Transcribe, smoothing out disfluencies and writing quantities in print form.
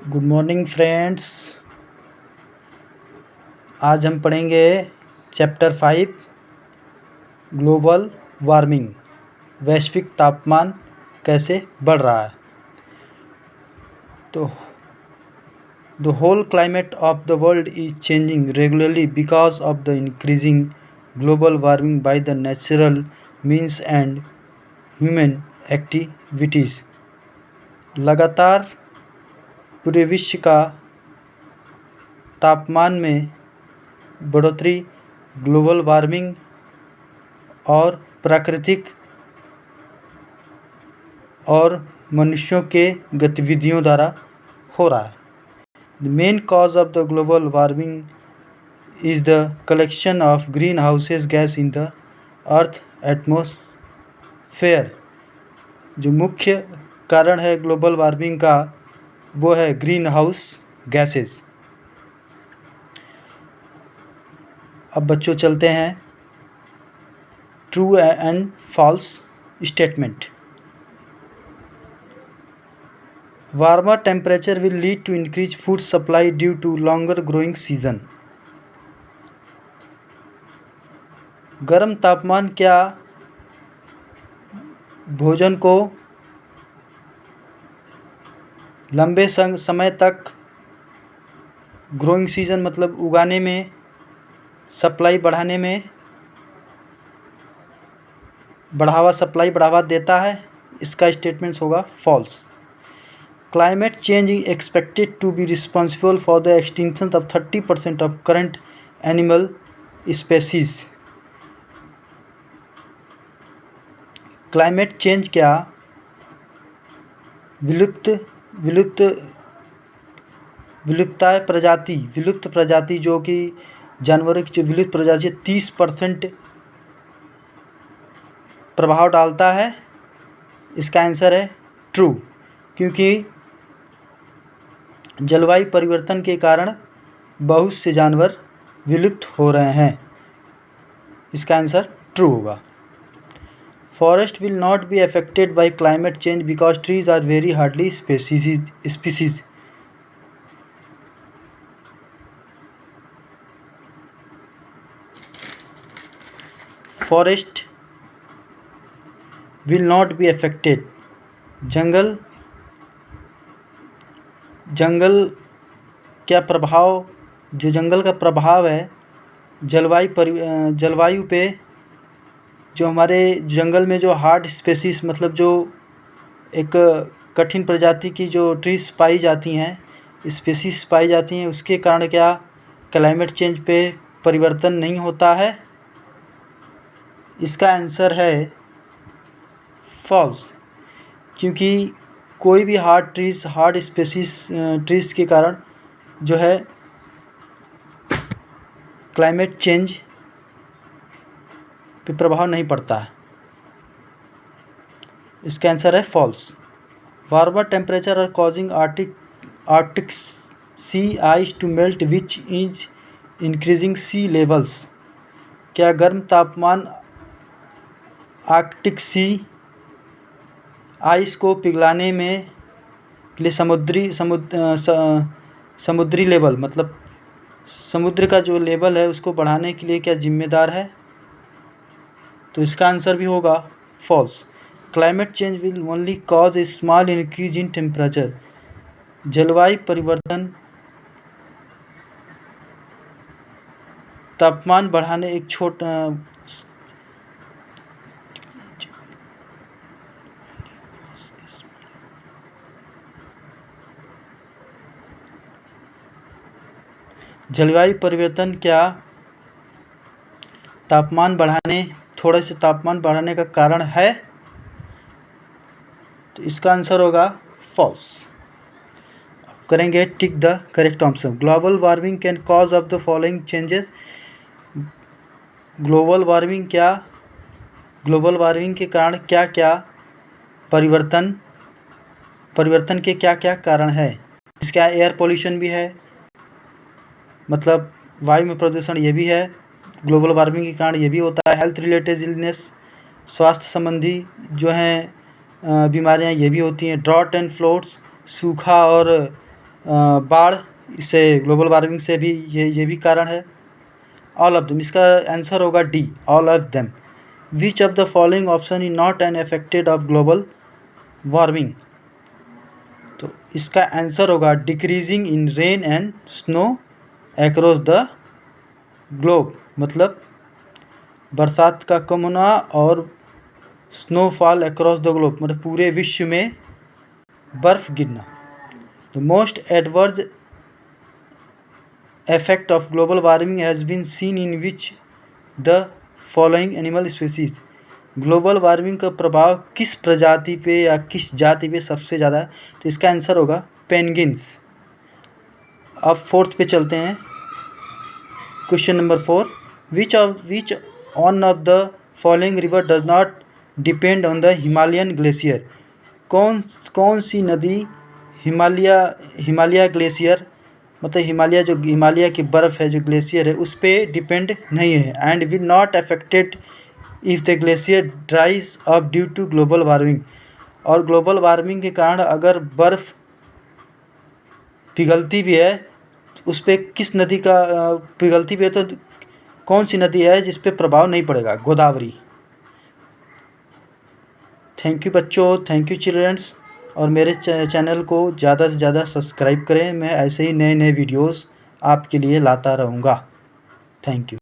Good morning friends. आज हम पढ़ेंगे चैप्टर 5 ग्लोबल वार्मिंग, वैश्विक तापमान कैसे बढ़ रहा है। तो the whole climate of the world is changing regularly because of the increasing global warming by the natural means and human activities. लगातार पूरे विश्व का तापमान में बढ़ोतरी ग्लोबल वार्मिंग और प्राकृतिक और मनुष्यों के गतिविधियों द्वारा हो रहा है। The main cause of the global warming is the collection of green houses gas in the earth atmosphere. जो मुख्य कारण है ग्लोबल वार्मिंग का वो है ग्रीन हाउस गैसेस। अब बच्चों चलते हैं true and false statement. Warmer temperature will lead to increase food supply due to longer growing season. गर्म तापमान क्या भोजन को लंबे समय तक ग्रोइंग सीजन मतलब उगाने में, सप्लाई बढ़ाने में बढ़ावा देता है? इसका स्टेटमेंट्स होगा false. Climate change is expected to be responsible for the extinction of 30% of current animal species. Climate change क्या विलुप्त प्रजाति जो कि जानवरों की जो विलुप्त प्रजाति 30% प्रभाव डालता है? इसका आंसर है ट्रू, क्योंकि जलवायु परिवर्तन के कारण बहुत से जानवर विलुप्त हो रहे हैं। इसका आंसर ट्रू होगा। Forest will not be affected by climate change because trees are very hardly species. Forest will not be affected. जंगल क्या प्रभाव, जो जंगल का प्रभाव है जलवायु पे, जो हमारे जंगल में जो हार्ड स्पेसीज मतलब जो एक कठिन प्रजाति की जो ट्रीज पाई जाती हैं, स्पेसीज पाई जाती हैं, उसके कारण क्या क्लाइमेट चेंज पे परिवर्तन नहीं होता है? इसका आंसर है फॉल्स, क्योंकि कोई भी हार्ड स्पेसीज ट्रीज के कारण जो है क्लाइमेट चेंज पे प्रभाव नहीं पड़ता है। इसका आंसर है false. Warmer temperature are causing arctic sea ice to melt which is increasing sea levels. क्या गर्म तापमान आर्कटिक सी आइस को पिघलाने में लिए समुद्री लेवल मतलब समुद्र का जो लेवल है उसको बढ़ाने के लिए क्या जिम्मेदार है? तो इसका आंसर भी होगा false. Climate change will only cause a small increase in temperature. जलवायु परिवर्तन तापमान बढ़ाने एक जलवायु परिवर्तन क्या थोड़े से तापमान बढ़ाने का कारण है? तो इसका आंसर होगा फॉल्स। करेंगे tick the correct option. Global warming can cause of the following changes. Global warming के कारण क्या क्या परिवर्तन के क्या क्या कारण है? इसका एयर पोल्यूशन भी है, मतलब वायु में प्रदूषण ये भी है, ग्लोबल वार्मिंग के कारण ये भी होता है। हेल्थ रिलेटेड इलनेस, स्वास्थ्य संबंधी जो हैं बीमारियां ये भी होती हैं। ड्रॉट एंड फ्लड्स, सूखा और बाढ़, इससे ग्लोबल वार्मिंग से भी ये भी कारण है। ऑल ऑफ देम, इसका आंसर होगा D, all of them. Which of the following option is not an affected of global warming? तो इसका आंसर होगा decreasing in rain and snow across the globe, मतलब बरसात का कम होना और स्नोफॉल अक्रॉस द ग्लोब, मतलब पूरे विश्व में बर्फ गिरना। The most adverse effect of global warming has been seen in which the following animal species? Global warming का प्रभाव किस प्रजाति पे या किस जाति पे सबसे ज़्यादा है? तो इसका आंसर होगा पेंगुइन्स। अब फोर्थ पे चलते हैं। Question number 4, which on off the following river does not depend on the Himalayan glacier? कौन सी नदी हिमालय ग्लेशियर, मतलब हिमालय की बर्फ़ है जो ग्लेशियर है उस पर डिपेंड नहीं है, and will not affected if the glacier dries up due to global warming? और ग्लोबल वार्मिंग के कारण अगर बर्फ़ पिघलती भी है, उस पर किस नदी का पिघलती भी है तो कौन सी नदी है जिस पे प्रभाव नहीं पड़ेगा? गोदावरी। थैंक यू बच्चों, थैंक यू चिल्ड्रंस, और मेरे चैनल को ज़्यादा से ज़्यादा सब्सक्राइब करें। मैं ऐसे ही नए नए वीडियोस आपके लिए लाता रहूँगा। Thank you.